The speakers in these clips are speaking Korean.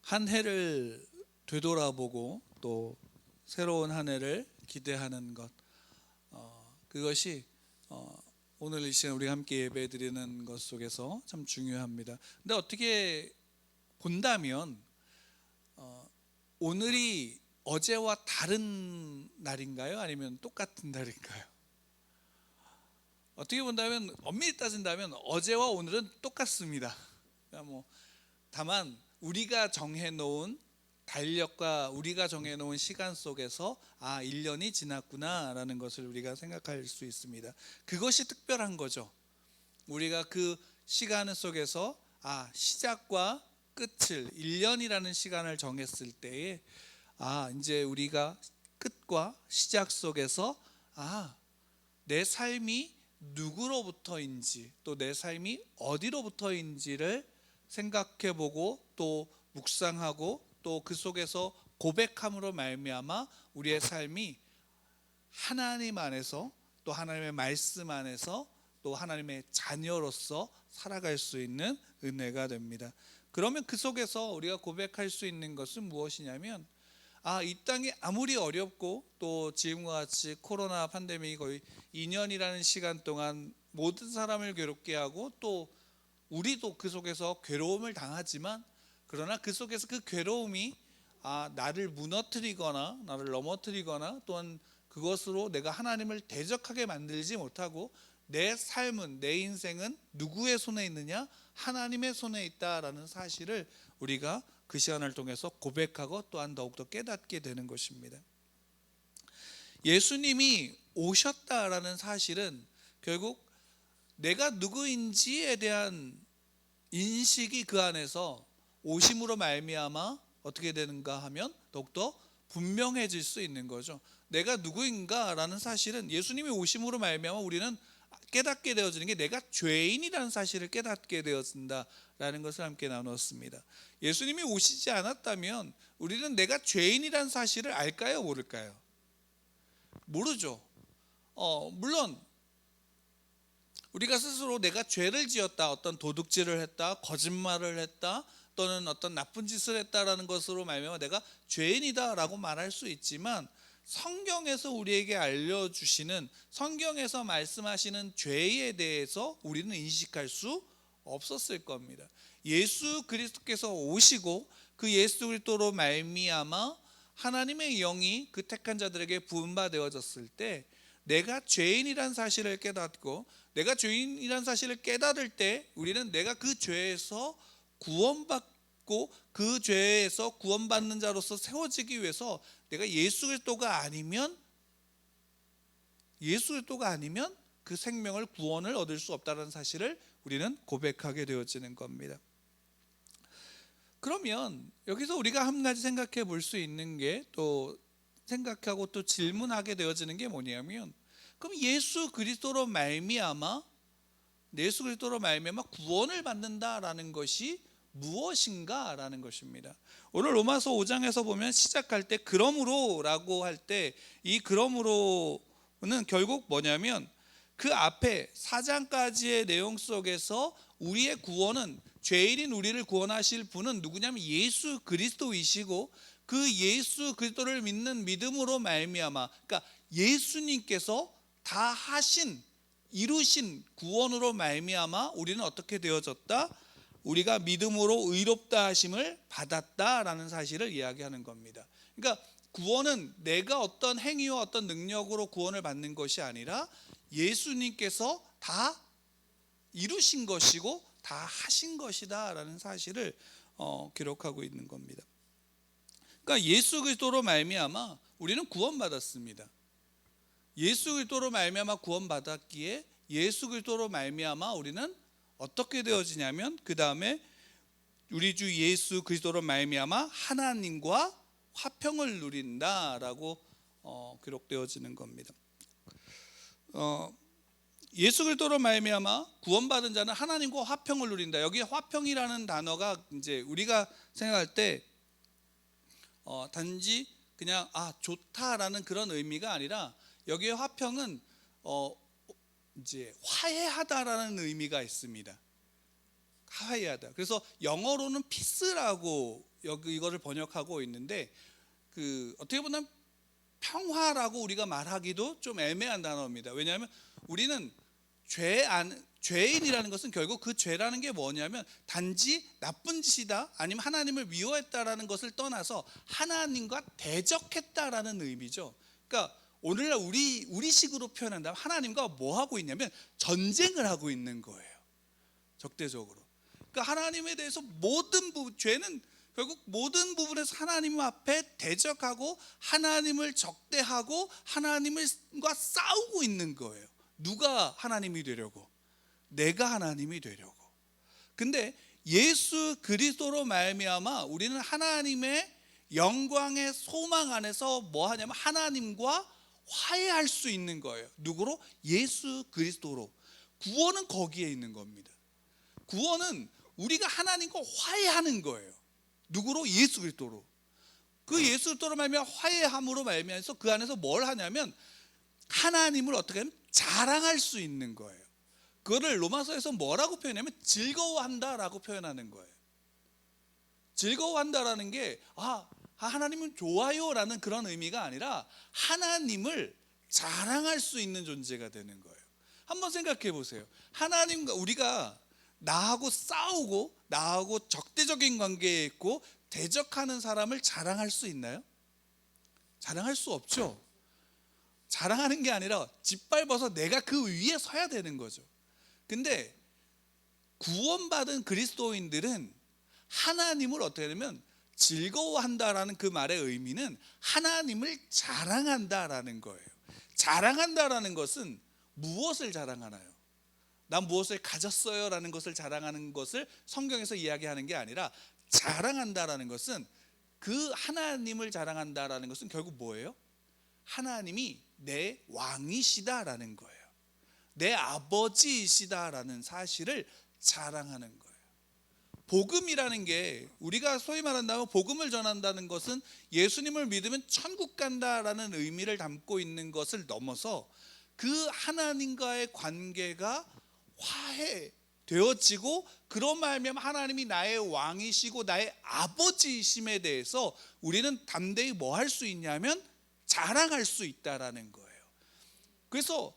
한 해를 되돌아보고 또 새로운 한 해를 기대하는 것, 그것이 오늘 이 시간 우리가 함께 예배드리는 것 속에서 참 중요합니다. 근데 어떻게 본다면 오늘이 어제와 다른 날인가요? 아니면 똑같은 날인가요? 어떻게 본다면 엄밀히 따진다면 어제와 오늘은 똑같습니다. 그러니까 다만 우리가 정해놓은 달력과 우리가 정해놓은 시간 속에서 1년이 지났구나라는 것을 우리가 생각할 수 있습니다. 그것이 특별한 거죠. 우리가 그 시간 속에서 시작과 끝을 1년이라는 시간을 정했을 때에 이제 우리가 끝과 시작 속에서 내 삶이 누구로부터인지 또 내 삶이 어디로부터인지를 생각해보고 또 묵상하고 또 그 속에서 고백함으로 말미암아 우리의 삶이 하나님 안에서 또 하나님의 말씀 안에서 또 하나님의 자녀로서 살아갈 수 있는 은혜가 됩니다. 그러면 그 속에서 우리가 고백할 수 있는 것은 무엇이냐면 이 땅이 아무리 어렵고 또 지금과 같이 코로나 팬데믹이 거의 2년이라는 시간 동안 모든 사람을 괴롭게 하고 또 우리도 그 속에서 괴로움을 당하지만 그러나 그 속에서 그 괴로움이 나를 무너뜨리거나 나를 넘어뜨리거나 또한 그것으로 내가 하나님을 대적하게 만들지 못하고 내 삶은 내 인생은 누구의 손에 있느냐? 하나님의 손에 있다라는 사실을 우리가 그 시간을 통해서 고백하고 또한 더욱더 깨닫게 되는 것입니다. 예수님이 오셨다라는 사실은 결국 내가 누구인지에 대한 인식이 그 안에서 오심으로 말미암아 어떻게 되는가 하면 더욱더 분명해질 수 있는 거죠. 내가 누구인가라는 사실은 예수님이 오심으로 말미암아 우리는 깨닫게 되어지는 게 내가 죄인이라는 사실을 깨닫게 되어진다라는 것을 함께 나눴습니다. 예수님이 오시지 않았다면 우리는 내가 죄인이라는 사실을 알까요? 모를까요? 모르죠. 물론 우리가 스스로 내가 죄를 지었다, 어떤 도둑질을 했다, 거짓말을 했다, 또는 어떤 나쁜 짓을 했다라는 것으로 말미암아 내가 죄인이다라고 말할 수 있지만 성경에서 우리에게 알려주시는 성경에서 말씀하시는 죄에 대해서 우리는 인식할 수 없었을 겁니다. 예수 그리스도께서 오시고 그 예수 그리스도로 말미암아 하나님의 영이 그 택한 자들에게 부음받아졌을 때 내가 죄인이란 사실을 깨닫고 내가 죄인이란 사실을 깨달을 때 우리는 내가 그 죄에서 구원받고 그 죄에서 구원받는 자로서 세워지기 위해서 내가 예수 그리스도가 아니면 그 생명을 구원을 얻을 수 없다는 사실을 우리는 고백하게 되어지는 겁니다. 그러면 여기서 우리가 한 가지 생각해 볼 수 있는 게 또 생각하고 또 질문하게 되어지는 게 뭐냐면 그럼 예수 그리스도로 말미암아 구원을 받는다라는 것이 무엇인가라는 것입니다. 오늘 로마서 5장에서 보면 시작할 때 그러므로라고 할 때 이 그러므로는 결국 뭐냐면 그 앞에 4장까지의 내용 속에서 우리의 구원은 죄인인 우리를 구원하실 분은 누구냐면 예수 그리스도이시고 그 예수 그리스도를 믿는 믿음으로 말미암아 그러니까 예수님께서 다 이루신 구원으로 말미암아 우리는 어떻게 되어졌다? 우리가 믿음으로 의롭다 하심을 받았다라는 사실을 이야기하는 겁니다. 그러니까 구원은 내가 어떤 행위와 어떤 능력으로 구원을 받는 것이 아니라 예수님께서 다 이루신 것이고 다 하신 것이다라는 사실을 기록하고 있는 겁니다. 그러니까 예수 그리스도로 말미암아 우리는 구원받았습니다. 예수 그리스도로 말미암아 구원받았기에 예수 그리스도로 말미암아 우리는 어떻게 되어지냐면 그 다음에 우리 주 예수 그리스도로 말미암아 하나님과 화평을 누린다라고 기록되어지는 겁니다. 예수 그리스도로 말미암아 구원받은 자는 하나님과 화평을 누린다. 여기 화평이라는 단어가 이제 우리가 생각할 때 단지 그냥 좋다라는 그런 의미가 아니라 여기에 화평은 이제 화해하다라는 의미가 있습니다. 화해하다. 그래서 영어로는 피스라고 여기 이거를 번역하고 있는데 어떻게 보면 평화라고 우리가 말하기도 좀 애매한 단어입니다. 왜냐하면 우리는 죄인이라는 것은 결국 그 죄라는 게 뭐냐면 단지 나쁜 짓이다 아니면 하나님을 미워했다라는 것을 떠나서 하나님과 대적했다라는 의미죠. 그러니까 오늘날 우리식으로 표현한다면 하나님과 뭐 하고 있냐면 전쟁을 하고 있는 거예요. 적대적으로. 그러니까 하나님에 대해서 죄는 결국 모든 부분에서 하나님 앞에 대적하고 하나님을 적대하고 하나님과 싸우고 있는 거예요. 누가 하나님이 되려고? 내가 하나님이 되려고. 근데 예수 그리스도로 말미암아 우리는 하나님의 영광의 소망 안에서 뭐 하냐면 하나님과 화해할 수 있는 거예요. 누구로? 예수 그리스도로. 구원은 거기에 있는 겁니다. 구원은 우리가 하나님과 화해하는 거예요. 누구로? 예수 그리스도로. 그 예수 그리스도로 말미암아 화해함으로 말미암아서 그 안에서 뭘 하냐면 하나님을 어떻게 하면 자랑할 수 있는 거예요. 그거를 로마서에서 뭐라고 표현하면 즐거워한다라고 표현하는 거예요. 즐거워한다라는 게 하나님은 좋아요라는 그런 의미가 아니라 하나님을 자랑할 수 있는 존재가 되는 거예요. 한번 생각해 보세요. 하나님과 우리가 나하고 싸우고 나하고 적대적인 관계에 있고 대적하는 사람을 자랑할 수 있나요? 자랑할 수 없죠. 자랑하는 게 아니라 짓밟아서 내가 그 위에 서야 되는 거죠. 근데 구원받은 그리스도인들은 하나님을 어떻게 하냐면 즐거워한다라는 그 말의 의미는 하나님을 자랑한다라는 거예요. 자랑한다라는 것은 무엇을 자랑하나요? 난 무엇을 가졌어요 라는 것을 자랑하는 것을 성경에서 이야기하는 게 아니라 자랑한다라는 것은 그 하나님을 자랑한다라는 것은 결국 뭐예요? 하나님이 내 왕이시다라는 거예요. 내 아버지이시다라는 사실을 자랑하는 거예요. 복음이라는 게 우리가 소위 말한다면 복음을 전한다는 것은 예수님을 믿으면 천국 간다라는 의미를 담고 있는 것을 넘어서 그 하나님과의 관계가 화해되어지고 그런 말미암아 하나님이 나의 왕이시고 나의 아버지이심에 대해서 우리는 담대히 뭐 할 수 있냐면 자랑할 수 있다라는 거예요. 그래서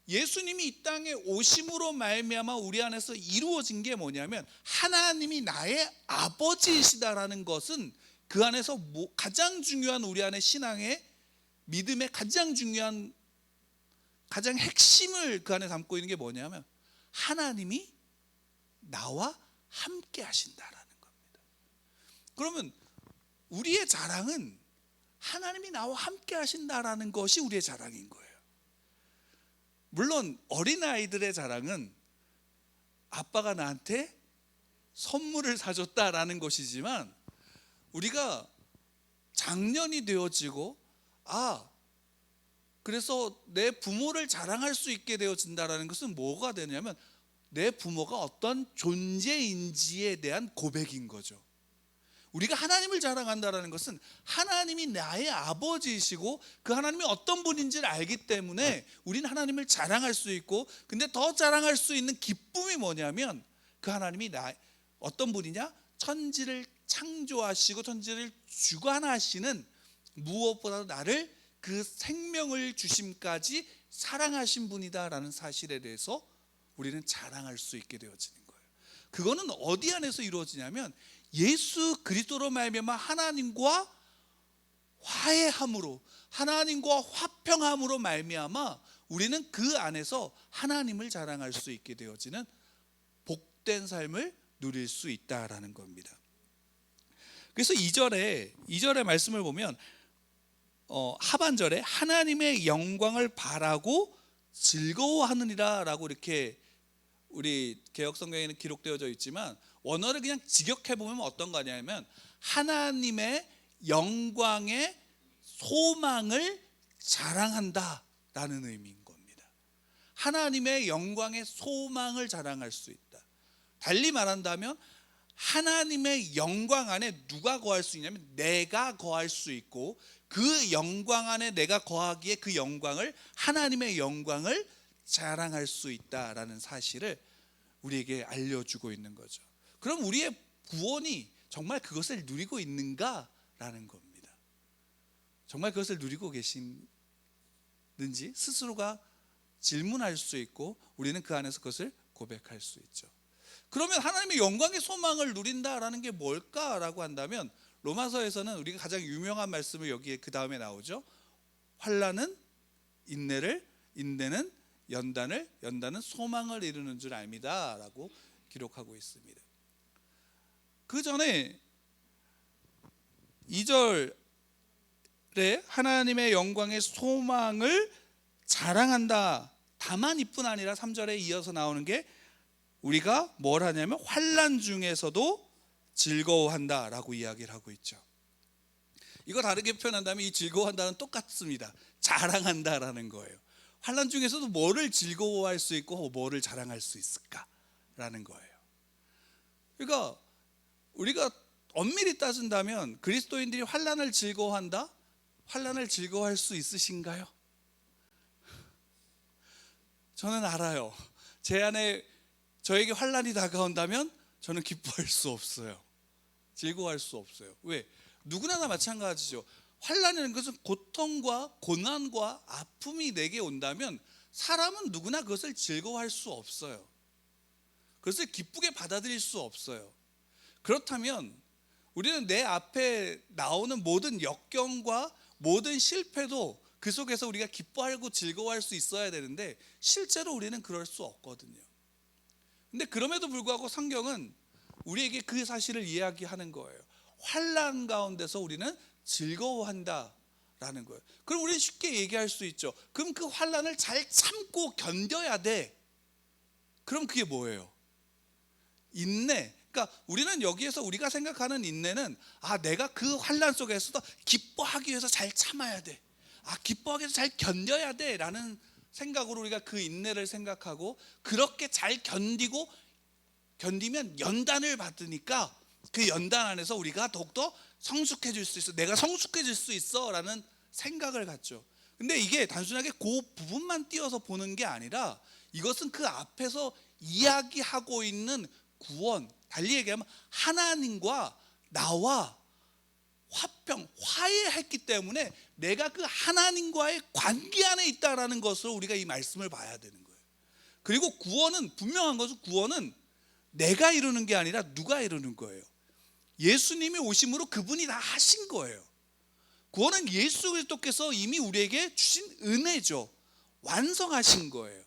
예수님이 이 땅에 오심으로 말미암아 우리 안에서 이루어진 게 뭐냐면 하나님이 나의 아버지이시다라는 것은 그 안에서 가장 중요한 우리 안에 신앙의 믿음의 가장 중요한 가장 핵심을 그 안에 담고 있는 게 뭐냐면 하나님이 나와 함께 하신다라는 겁니다. 그러면 우리의 자랑은 하나님이 나와 함께 하신다라는 것이 우리의 자랑인 거예요. 물론 어린아이들의 자랑은 아빠가 나한테 선물을 사줬다라는 것이지만 우리가 장년이 되어지고 그래서 내 부모를 자랑할 수 있게 되어진다라는 것은 뭐가 되냐면 내 부모가 어떤 존재인지에 대한 고백인 거죠. 우리가 하나님을 자랑한다라는 것은 하나님이 나의 아버지이시고 그 하나님이 어떤 분인지를 알기 때문에 우리는 하나님을 자랑할 수 있고, 근데 더 자랑할 수 있는 기쁨이 뭐냐면 그 하나님이 어떤 분이냐? 천지를 창조하시고 천지를 주관하시는, 무엇보다도 나를 그 생명을 주심까지 사랑하신 분이다라는 사실에 대해서 우리는 자랑할 수 있게 되어지는 거예요. 그거는 어디 안에서 이루어지냐면 예수 그리스도로 말미암아 하나님과 화해함으로, 하나님과 화평함으로 말미암아 우리는 그 안에서 하나님을 자랑할 수 있게 되어지는 복된 삶을 누릴 수 있다라는 겁니다. 그래서 2절의 말씀을 보면 하반절에 하나님의 영광을 바라고 즐거워하느니라 라고 이렇게 우리 개역성경에는 기록되어져 있지만 원어를 그냥 직역해보면 어떤 거냐면 하나님의 영광의 소망을 자랑한다 라는 의미인 겁니다. 하나님의 영광의 소망을 자랑할 수 있다. 달리 말한다면 하나님의 영광 안에 누가 거할 수 있냐면 내가 거할 수 있고, 그 영광 안에 내가 거하기에 그 영광을, 하나님의 영광을 자랑할 수 있다라는 사실을 우리에게 알려주고 있는 거죠. 그럼 우리의 구원이 정말 그것을 누리고 있는가라는 겁니다. 정말 그것을 누리고 계신지 스스로가 질문할 수 있고 우리는 그 안에서 그것을 고백할 수 있죠. 그러면 하나님의 영광의 소망을 누린다라는 게 뭘까라고 한다면 로마서에서는 우리가 가장 유명한 말씀을 여기에 그 다음에 나오죠. 환난은 인내를, 인내는 연단을, 연단은 소망을 이루는 줄 압니다 라고 기록하고 있습니다. 그 전에 2절에 하나님의 영광의 소망을 자랑한다. 다만 이뿐 아니라 3절에 이어서 나오는 게 우리가 뭘 하냐면 환난 중에서도 즐거워한다 라고 이야기를 하고 있죠. 이거 다르게 표현한다면 이 즐거워한다는 똑같습니다. 자랑한다라는 거예요. 환난 중에서도 뭐를 즐거워할 수 있고 뭐를 자랑할 수 있을까라는 거예요. 그러니까 우리가 엄밀히 따진다면 그리스도인들이 환난을 즐거워한다? 환난을 즐거워할 수 있으신가요? 저는 알아요. 제 안에 저에게 환난이 다가온다면 저는 기뻐할 수 없어요. 즐거워할 수 없어요. 왜? 누구나 다 마찬가지죠. 환난이라는 것은 고통과 고난과 아픔이 내게 온다면 사람은 누구나 그것을 즐거워할 수 없어요. 그것을 기쁘게 받아들일 수 없어요. 그렇다면 우리는 내 앞에 나오는 모든 역경과 모든 실패도 그 속에서 우리가 기뻐하고 즐거워할 수 있어야 되는데 실제로 우리는 그럴 수 없거든요. 근데 그럼에도 불구하고 성경은 우리에게 그 사실을 이야기하는 거예요. 환난 가운데서 우리는 즐거워한다라는 거예요. 그럼 우리는 쉽게 얘기할 수 있죠. 그럼 그 환난을 잘 참고 견뎌야 돼. 그럼 그게 뭐예요? 인내. 그러니까 우리는 여기에서 우리가 생각하는 인내는 내가 그 환난 속에서도 기뻐하기 위해서 잘 참아야 돼. 기뻐하기 위해서 잘 견뎌야 돼 라는 생각으로 우리가 그 인내를 생각하고 그렇게 잘 견디면 연단을 받으니까 그 연단 안에서 우리가 더욱더 성숙해질 수 있어. 내가 성숙해질 수 있어 라는 생각을 갖죠. 근데 이게 단순하게 그 부분만 띄어서 보는 게 아니라 이것은 그 앞에서 이야기하고 있는 구원, 달리 얘기하면 하나님과 나와 화해했기 때문에 내가 그 하나님과의 관계 안에 있다라는 것을 우리가 이 말씀을 봐야 되는 거예요. 그리고 구원은 분명한 것은 구원은 내가 이루는 게 아니라 누가 이루는 거예요. 예수님이 오심으로 그분이 다 하신 거예요. 구원은 예수 그리스도께서 이미 우리에게 주신 은혜죠. 완성하신 거예요.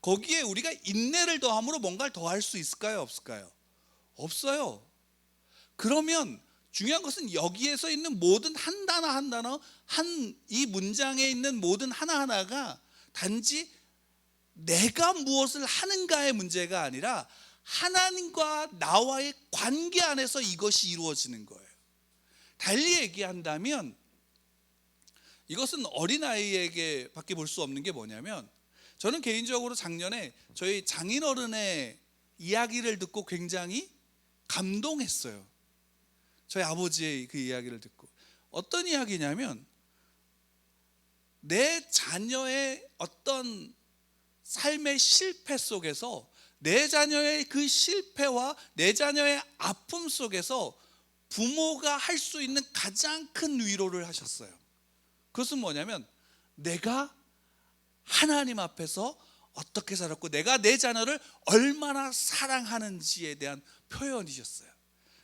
거기에 우리가 인내를 더함으로 뭔가를 더할 수 있을까요? 없을까요? 없어요. 그러면 중요한 것은 여기에서 있는 모든 한 단어 한 단어, 이 문장에 있는 모든 하나하나가 단지 내가 무엇을 하는가의 문제가 아니라 하나님과 나와의 관계 안에서 이것이 이루어지는 거예요. 달리 얘기한다면 이것은 어린아이에게 밖에 볼 수 없는 게 뭐냐면 저는 개인적으로 작년에 저희 장인어른의 이야기를 듣고 굉장히 감동했어요. 저희 아버지의 그 이야기를 듣고 어떤 이야기냐면 내 자녀의 어떤 삶의 실패 속에서 내 자녀의 그 실패와 내 자녀의 아픔 속에서 부모가 할 수 있는 가장 큰 위로를 하셨어요. 그것은 뭐냐면 내가 하나님 앞에서 어떻게 살았고 내가 내 자녀를 얼마나 사랑하는지에 대한 표현이셨어요.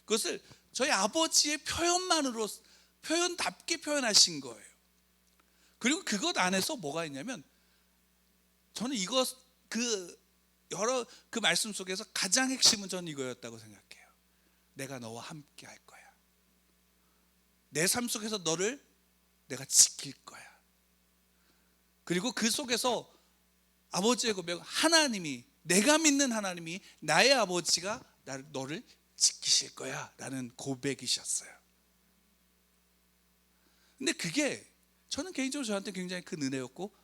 그것을 저희 아버지의 표현만으로 표현답게 표현하신 거예요. 그리고 그것 안에서 뭐가 있냐면 저는 여러 그 말씀 속에서 가장 핵심은 저는 이거였다고 생각해요. 내가 너와 함께 할 거야. 내 삶 속에서 너를 내가 지킬 거야. 그리고 그 속에서 아버지의 고백, 하나님이, 내가 믿는 하나님이 나의 아버지가 너를 지키실 거야 라는 고백이셨어요. 근데 그게 저는 개인적으로 저한테 굉장히 큰 은혜였고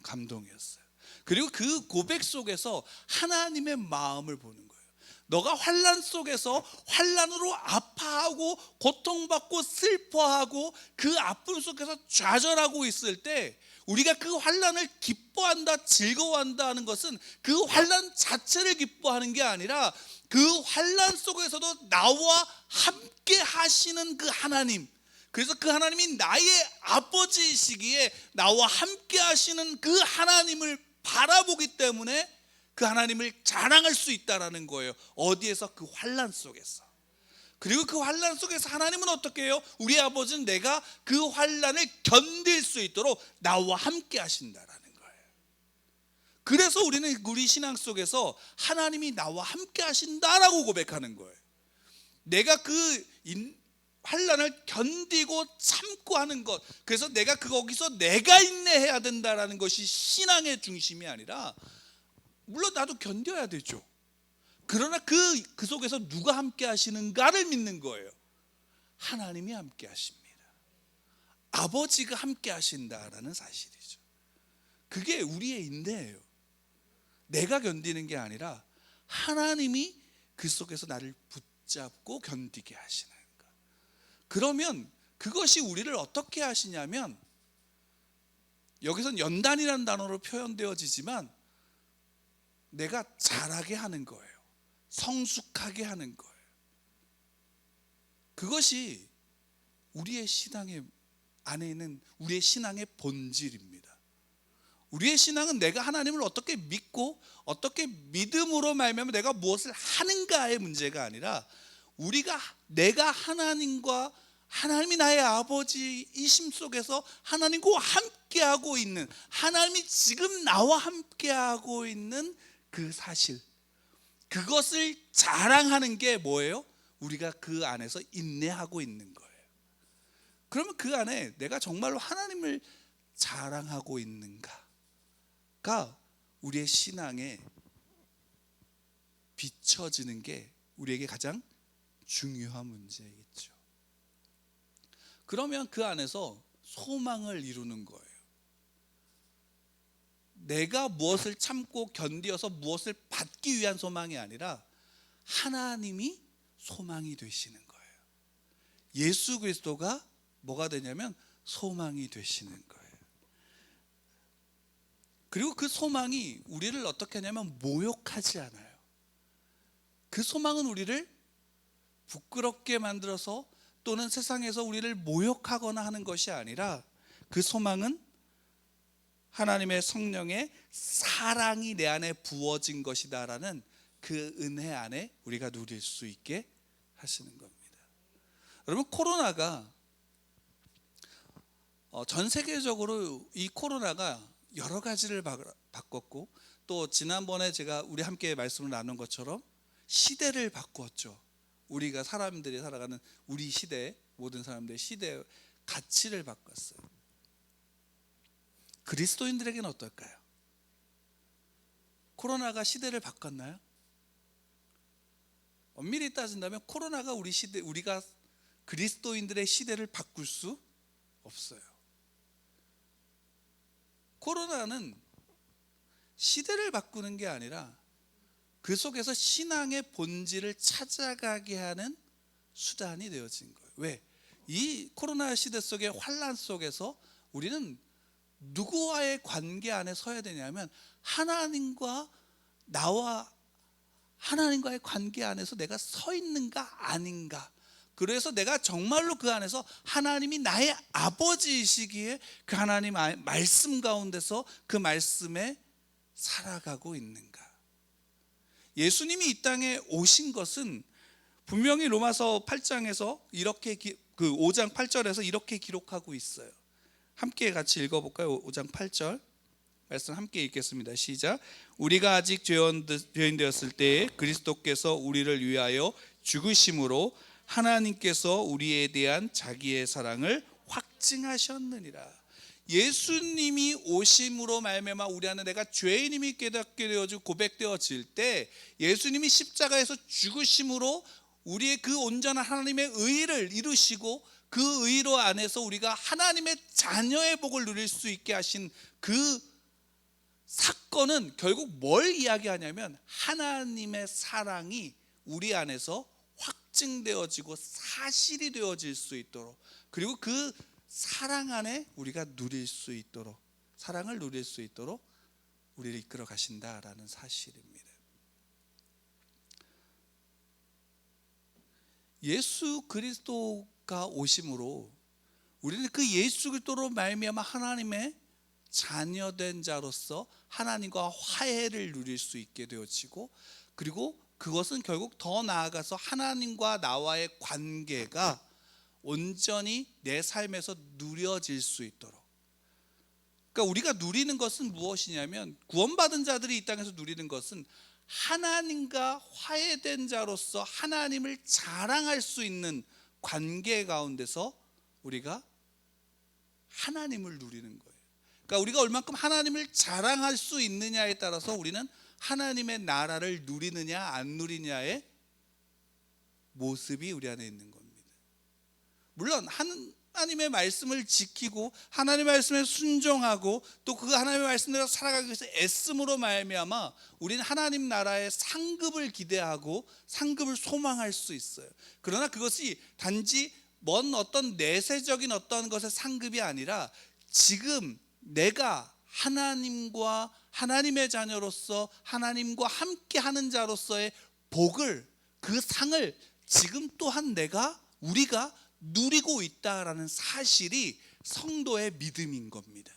감동이었어요. 그리고 그 고백 속에서 하나님의 마음을 보는 거예요. 너가 환난 속에서 환난으로 아파하고 고통받고 슬퍼하고 그 아픔 속에서 좌절하고 있을 때 우리가 그 환난을 기뻐한다, 즐거워한다 하는 것은 그 환난 자체를 기뻐하는 게 아니라 그 환난 속에서도 나와 함께 하시는 그 하나님, 그래서 그 하나님이 나의 아버지이시기에 나와 함께 하시는 그 하나님을 바라보기 때문에 그 하나님을 자랑할 수 있다라는 거예요. 어디에서? 그 환난 속에서. 그리고 그 환난 속에서 하나님은 어떻게 해요? 우리 아버지는 내가 그 환난을 견딜 수 있도록 나와 함께 하신다라는 거예요. 그래서 우리는 우리 신앙 속에서 하나님이 나와 함께 하신다라고 고백하는 거예요. 내가 그 환난을 견디고 참고 하는 것, 그래서 내가 거기서 내가 인내해야 된다라는 것이 신앙의 중심이 아니라, 물론 나도 견뎌야 되죠. 그러나 그 속에서 누가 함께 하시는가를 믿는 거예요. 하나님이 함께 하십니다. 아버지가 함께 하신다라는 사실이죠. 그게 우리의 인내예요. 내가 견디는 게 아니라 하나님이 그 속에서 나를 붙잡고 견디게 하시는 것. 그러면 그것이 우리를 어떻게 하시냐면, 여기서는 연단이라는 단어로 표현되어지지만 내가 자라게 하는 거예요. 성숙하게 하는 거예요. 그것이 우리의 신앙의 안에 있는 우리의 신앙의 본질입니다. 우리의 신앙은 내가 하나님을 어떻게 믿고 어떻게 믿음으로 말미암아 내가 무엇을 하는가의 문제가 아니라, 내가 하나님이 나의 아버지이심 속에서 하나님과 함께하고 있는, 하나님이 지금 나와 함께하고 있는 그 사실, 그것을 자랑하는 게 뭐예요? 우리가 그 안에서 인내하고 있는 거예요. 그러면 그 안에 내가 정말로 하나님을 자랑하고 있는가가 우리의 신앙에 비춰지는 게 우리에게 가장 중요한 문제이겠죠. 그러면 그 안에서 소망을 이루는 거예요. 내가 무엇을 참고 견디어서 무엇을 받기 위한 소망이 아니라 하나님이 소망이 되시는 거예요. 예수 그리스도가 뭐가 되냐면 소망이 되시는 거예요. 그리고 그 소망이 우리를 어떻게 하냐면 모욕하지 않아요. 그 소망은 우리를 부끄럽게 만들어서 또는 세상에서 우리를 모욕하거나 하는 것이 아니라, 그 소망은 하나님의 성령의 사랑이 내 안에 부어진 것이다라는 그 은혜 안에 우리가 누릴 수 있게 하시는 겁니다. 여러분, 코로나가 전 세계적으로 이 코로나가 여러 가지를 바꿨고, 또 지난번에 제가 우리 함께 말씀을 나눈 것처럼 시대를 바꾸었죠. 우리가 사람들이 살아가는 우리 시대, 모든 사람들의 시대의 가치를 바꿨어요. 그리스도인들에게는 어떨까요? 코로나가 시대를 바꿨나요? 엄밀히 따진다면 코로나가 우리가 그리스도인들의 시대를 바꿀 수 없어요. 코로나는 시대를 바꾸는 게 아니라 그 속에서 신앙의 본질을 찾아가게 하는 수단이 되어진 거예요. 왜? 이 코로나 시대 속의 환난 속에서 우리는 누구와의 관계 안에 서야 되냐면, 하나님과의 관계 안에서 내가 서 있는가 아닌가. 그래서 내가 정말로 그 안에서 하나님이 나의 아버지이시기에 그 하나님 말씀 가운데서 그 말씀에 살아가고 있는가. 예수님이 이 땅에 오신 것은 분명히 로마서 8장에서 이렇게 그 5장 8절에서 이렇게 기록하고 있어요. 함께 같이 읽어볼까요? 5장 8절 말씀 함께 읽겠습니다. 시작. 우리가 아직 죄인 되었을 때에 그리스도께서 우리를 위하여 죽으심으로 하나님께서 우리에 대한 자기의 사랑을 확증하셨느니라. 예수님이 오심으로 말미암아 우리 안에 내가 죄인임이 깨닫게 되어지고 고백되어질 때, 예수님이 십자가에서 죽으심으로 우리의 그 온전한 하나님의 의를 이루시고 그 의로 안에서 우리가 하나님의 자녀의 복을 누릴 수 있게 하신 그 사건은 결국 뭘 이야기하냐면, 하나님의 사랑이 우리 안에서 확증되어지고 사실이 되어질 수 있도록, 그리고 그 사랑 안에 우리가 누릴 수 있도록 사랑을 누릴 수 있도록 우리를 이끌어 가신다라는 사실입니다. 예수 그리스도가 오심으로 우리는 그 예수 그리스도로 말미암아 하나님의 자녀된 자로서 하나님과 화해를 누릴 수 있게 되어지고, 그리고 그것은 결국 더 나아가서 하나님과 나와의 관계가 온전히 내 삶에서 누려질 수 있도록, 그러니까 우리가 누리는 것은 무엇이냐면, 구원받은 자들이 이 땅에서 누리는 것은 하나님과 화해된 자로서 하나님을 자랑할 수 있는 관계 가운데서 우리가 하나님을 누리는 거예요. 그러니까 우리가 얼만큼 하나님을 자랑할 수 있느냐에 따라서 우리는 하나님의 나라를 누리느냐 안 누리냐의 모습이 우리 안에 있는 겁니다. 물론 하나님의 말씀을 지키고 하나님의 말씀에 순종하고 또 그 하나님의 말씀대로 살아가기 위해서 애씀으로 말미암아 우리는 하나님 나라의 상급을 기대하고 상급을 소망할 수 있어요. 그러나 그것이 단지 먼 어떤 내세적인 어떤 것의 상급이 아니라, 지금 내가 하나님과 하나님의 자녀로서 하나님과 함께하는 자로서의 복을, 그 상을 지금 또한 우리가 누리고 있다라는 사실이 성도의 믿음인 겁니다.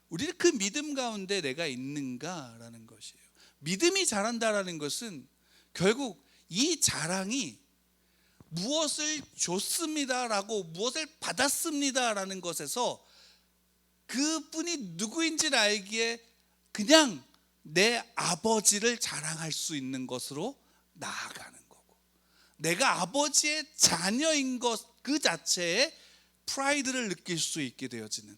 우리는 그 믿음 가운데 내가 있는가라는 것이에요. 믿음이 자란다라는 것은 결국 이 자랑이 무엇을 줬습니다라고, 무엇을 받았습니다라는 것에서 그분이 누구인지를 알기에 그냥 내 아버지를 자랑할 수 있는 것으로 나아가는 거고, 내가 아버지의 자녀인 것 그 자체에 프라이드를 느낄 수 있게 되어지는,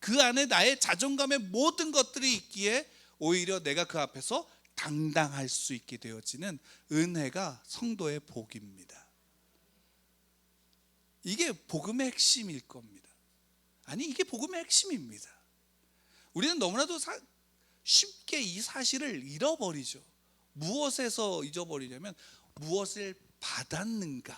그 안에 나의 자존감의 모든 것들이 있기에 오히려 내가 그 앞에서 당당할 수 있게 되어지는 은혜가 성도의 복입니다. 이게 복음의 핵심일 겁니다. 아니, 이게 복음의 핵심입니다. 우리는 너무나도 쉽게 이 사실을 잃어버리죠. 무엇에서 잊어버리냐면, 무엇을 받았는가에서,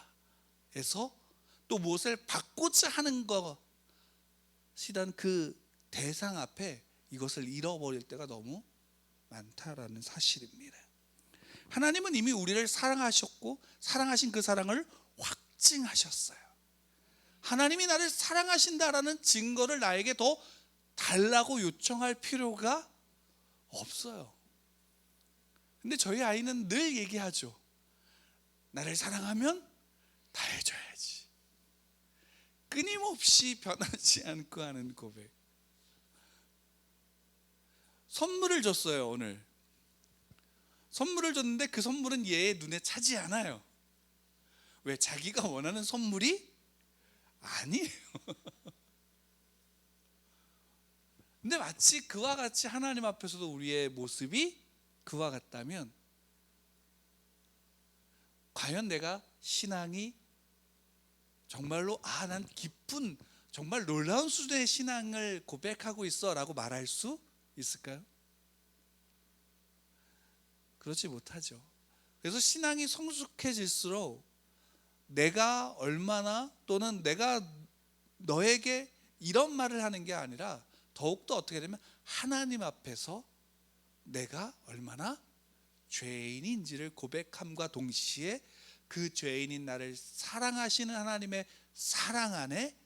또 무엇을 받고자 하는 것이란 그 대상 앞에 이것을 잃어버릴 때가 너무 많다라는 사실입니다. 하나님은 이미 우리를 사랑하셨고 사랑하신 그 사랑을 확증하셨어요. 하나님이 나를 사랑하신다라는 증거를 나에게 더 달라고 요청할 필요가 없어요. 근데 저희 아이는 늘 얘기하죠. 나를 사랑하면 다 해줘야지. 끊임없이 변하지 않고 하는 고백. 선물을 줬어요. 오늘 선물을 줬는데 그 선물은 얘의 눈에 차지 않아요. 왜? 자기가 원하는 선물이 아니에요. 근데 마치 그와 같이 하나님 앞에서도 우리의 모습이 그와 같다면, 과연 내가 신앙이 정말로 난 깊은, 정말 놀라운 수준의 신앙을 고백하고 있어 라고 말할 수 있을까요? 그렇지 못하죠. 그래서 신앙이 성숙해질수록 내가 얼마나, 또는 내가 너에게 이런 말을 하는 게 아니라 더욱더 어떻게 되면 하나님 앞에서 내가 얼마나 죄인인지를 고백함과 동시에 그 죄인인 나를 사랑하시는 하나님의 사랑 안에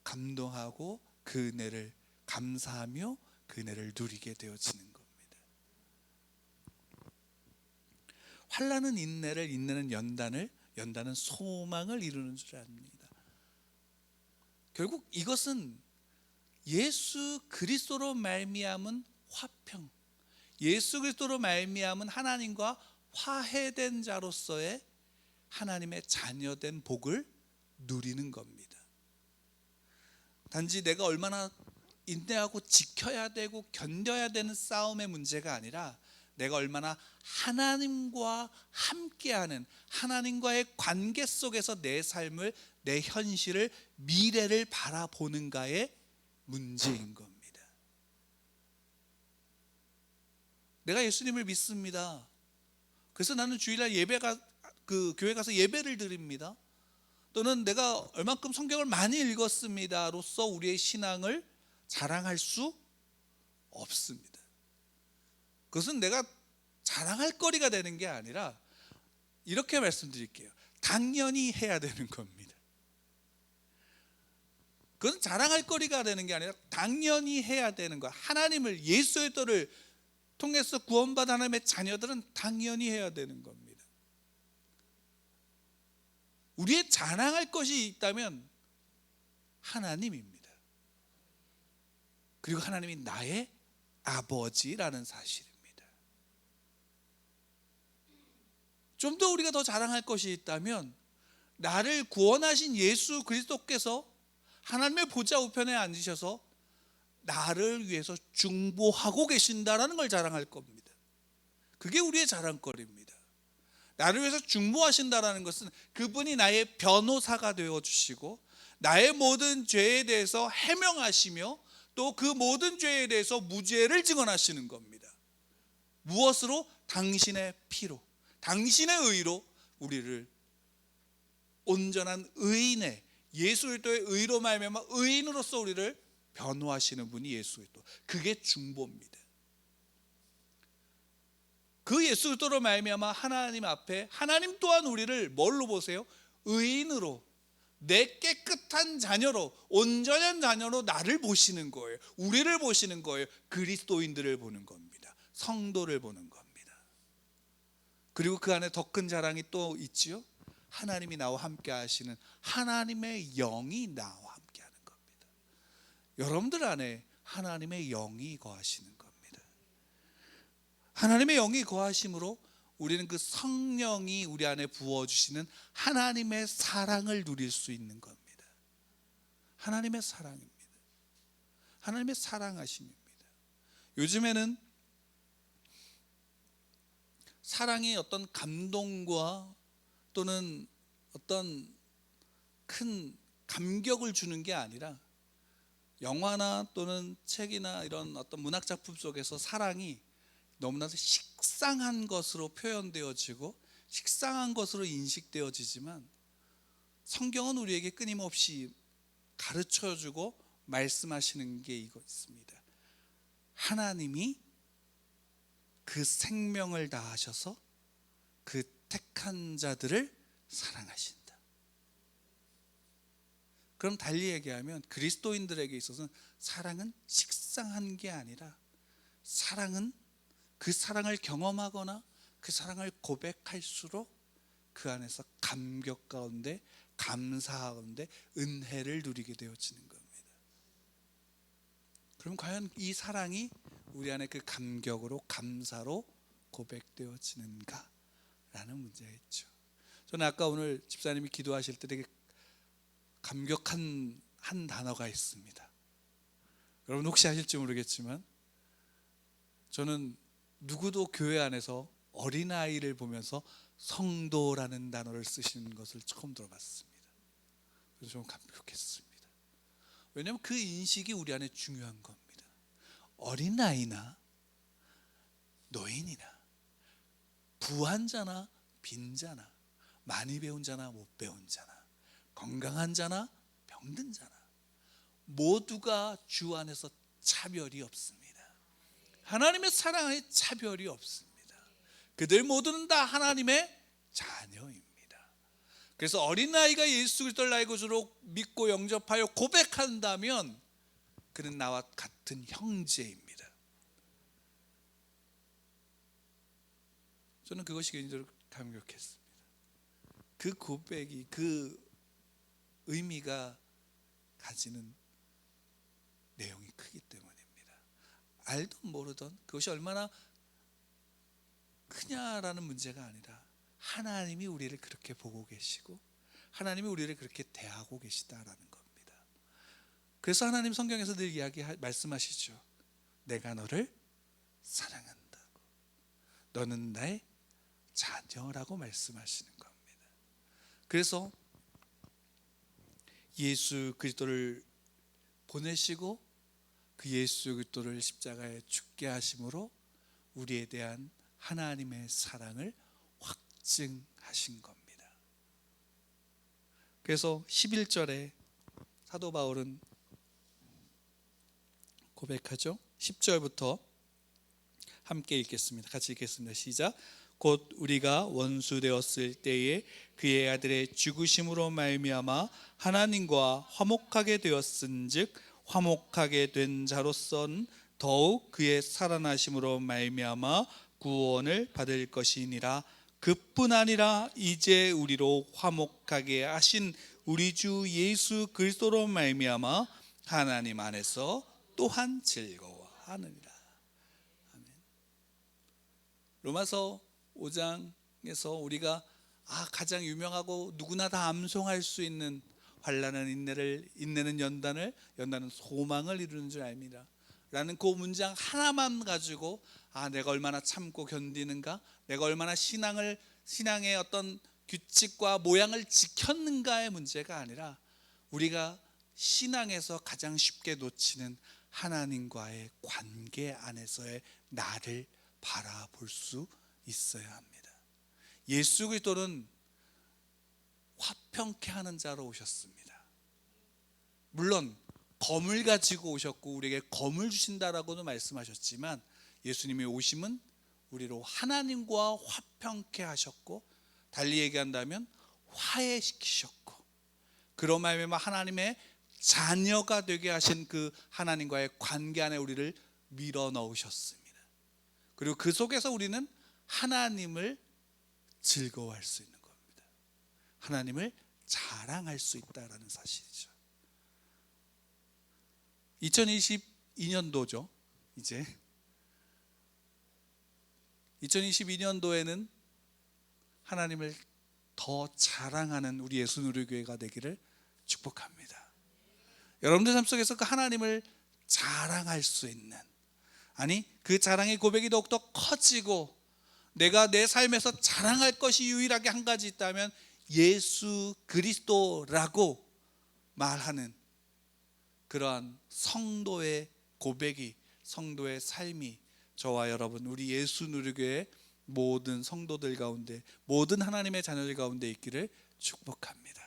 감동하고 그 은혜를 감사하며 그 은혜를 누리게 되어지는 겁니다. 환난은 인내를, 인내는 연단을, 연단은 소망을 이루는 줄 압니다. 결국 이것은 예수 그리스도로 말미암은 화평, 예수 그리스도로 말미암은 하나님과 화해된 자로서의 하나님의 자녀된 복을 누리는 겁니다. 단지 내가 얼마나 인내하고 지켜야 되고 견뎌야 되는 싸움의 문제가 아니라, 내가 얼마나 하나님과 함께하는, 하나님과의 관계 속에서 내 삶을, 내 현실을, 미래를 바라보는가의 문제인 겁니다. 내가 예수님을 믿습니다. 그래서 나는 주일날 교회 가서 예배를 드립니다. 또는 내가 얼만큼 성경을 많이 읽었습니다로서 우리의 신앙을 자랑할 수 없습니다. 그것은 내가 자랑할 거리가 되는 게 아니라 이렇게 말씀드릴게요. 당연히 해야 되는 겁니다. 그건 자랑할 거리가 되는 게 아니라 당연히 해야 되는 거야. 하나님을, 예수의 도를 통해서 구원받은 하나님의 자녀들은 당연히 해야 되는 겁니다. 우리의 자랑할 것이 있다면 하나님입니다. 그리고 하나님이 나의 아버지라는 사실입니다. 좀 더 우리가 더 자랑할 것이 있다면 나를 구원하신 예수 그리스도께서 하나님의 보좌 우편에 앉으셔서 나를 위해서 중보하고 계신다라는 걸 자랑할 겁니다. 그게 우리의 자랑거리입니다. 나를 위해서 중보하신다라는 것은 그분이 나의 변호사가 되어주시고 나의 모든 죄에 대해서 해명하시며 또 그 모든 죄에 대해서 무죄를 증언하시는 겁니다. 무엇으로? 당신의 피로, 당신의 의로 우리를 온전한 의인의, 예수 그리스도의 의로 말미암아 의인으로서 우리를 변호하시는 분이 예수 그리스도. 그게 중보입니다. 그 예수 그리스도로 말미암아 하나님 앞에 하나님 또한 우리를 뭘로 보세요? 의인으로, 내 깨끗한 자녀로, 온전한 자녀로 나를 보시는 거예요. 우리를 보시는 거예요. 그리스도인들을 보는 겁니다. 성도를 보는 겁니다. 그리고 그 안에 더 큰 자랑이 또 있지요. 하나님이 나와 함께 하시는 하나님의 영이 나와 함께 하는 겁니다. 여러분들 안에 하나님의 영이 거하시는 겁니다. 하나님의 영이 거하심으로 우리는 그 성령이 우리 안에 부어주시는 하나님의 사랑을 누릴 수 있는 겁니다. 하나님의 사랑입니다. 하나님의 사랑하심입니다. 요즘에는 사랑이 어떤 감동과 또는 어떤 큰 감격을 주는 게 아니라 영화나 또는 책이나 이런 어떤 문학 작품 속에서 사랑이 너무나도 식상한 것으로 표현되어지고 식상한 것으로 인식되어지지만 성경은 우리에게 끊임없이 가르쳐주고 말씀하시는 게 이거 있습니다. 하나님이 그 생명을 다하셔서 그 택한 자들을 사랑하신다. 그럼 달리 얘기하면 그리스도인들에게 있어서는 사랑은 식상한 게 아니라 사랑은 그 사랑을 경험하거나 그 사랑을 고백할수록 그 안에서 감격 가운데, 감사 가운데 은혜를 누리게 되어지는 겁니다. 그럼 과연 이 사랑이 우리 안에 그 감격으로, 감사로 고백되어지는가? 라는 문제가 있죠. 저는 아까 오늘 집사님이 기도하실 때 되게 감격한 한 단어가 있습니다. 여러분 혹시 아실지 모르겠지만 저는 누구도 교회 안에서 어린아이를 보면서 성도라는 단어를 쓰시는 것을 처음 들어봤습니다. 그래서 좀 감격했습니다. 왜냐하면 그 인식이 우리 안에 중요한 겁니다. 어린아이나 노인이나 부한 자나 빈자나 많이 배운 자나 못 배운 자나 건강한 자나 병든 자나 모두가 주 안에서 차별이 없습니다. 하나님의 사랑에 차별이 없습니다. 그들 모두는 다 하나님의 자녀입니다. 그래서 어린아이가 예수 그리스도를 나의 구주로 믿고 영접하여 고백한다면 그는 나와 같은 형제입니다. 저는 그것이 굉장히 감격했습니다. 그 고백이, 그 의미가 가지는 내용이 크기 때문입니다. 알던 모르던 그것이 얼마나 크냐라는 문제가 아니라 하나님이 우리를 그렇게 보고 계시고 하나님이 우리를 그렇게 대하고 계시다라는 겁니다. 그래서 하나님 성경에서 늘 말씀하시죠. 내가 너를 사랑한다고, 너는 나의 자녀라고 말씀하시는 겁니다. 그래서 예수 그리스도를 보내시고 그 예수 그리스도를 십자가에 죽게 하심으로 우리에 대한 하나님의 사랑을 확증하신 겁니다. 그래서 11절에 사도 바울은 고백하죠. 10절부터 함께 읽겠습니다. 같이 읽겠습니다. 시작. 곧 우리가 원수 되었을 때에 그의 아들의 죽으심으로 말미암아 하나님과 화목하게 되었은즉 화목하게 된 자로서는 더욱 그의 살아나심으로 말미암아 구원을 받을 것이니라. 그뿐 아니라 이제 우리로 화목하게 하신 우리 주 예수 그리스도로 말미암아 하나님 안에서 또한 즐거워하느니라. 아멘. 로마서 5장에서 우리가 가장 유명하고 누구나 다 암송할 수 있는 환난은 인내를, 인내는 연단을, 연단은 소망을 이루는 줄 압니다 라는 그 문장 하나만 가지고 내가 얼마나 참고 견디는가, 내가 얼마나 신앙의 어떤 규칙과 모양을 지켰는가의 문제가 아니라 우리가 신앙에서 가장 쉽게 놓치는 하나님과의 관계 안에서의 나를 바라볼 수 있어야 합니다. 예수 그리스도는 화평케 하는 자로 오셨습니다. 물론 검을 가지고 오셨고 우리에게 검을 주신다라고도 말씀하셨지만 예수님의 오심은 우리로 하나님과 화평케 하셨고, 달리 얘기한다면 화해시키셨고, 그로 말미암아 하나님의 자녀가 되게 하신 그 하나님과의 관계 안에 우리를 밀어 넣으셨습니다. 그리고 그 속에서 우리는 하나님을 즐거워할 수 있는 겁니다. 하나님을 자랑할 수 있다라는 사실이죠. 2022년도죠. 이제 2022년도에는 하나님을 더 자랑하는 우리 예수누리교회가 되기를 축복합니다. 여러분들 삶 속에서 그 하나님을 자랑할 수 있는, 그 자랑의 고백이 더욱더 커지고 내가 내 삶에서 자랑할 것이 유일하게 한 가지 있다면 예수 그리스도라고 말하는 그러한 성도의 고백이, 성도의 삶이 저와 여러분, 우리 예수누리교회 모든 성도들 가운데, 모든 하나님의 자녀들 가운데 있기를 축복합니다.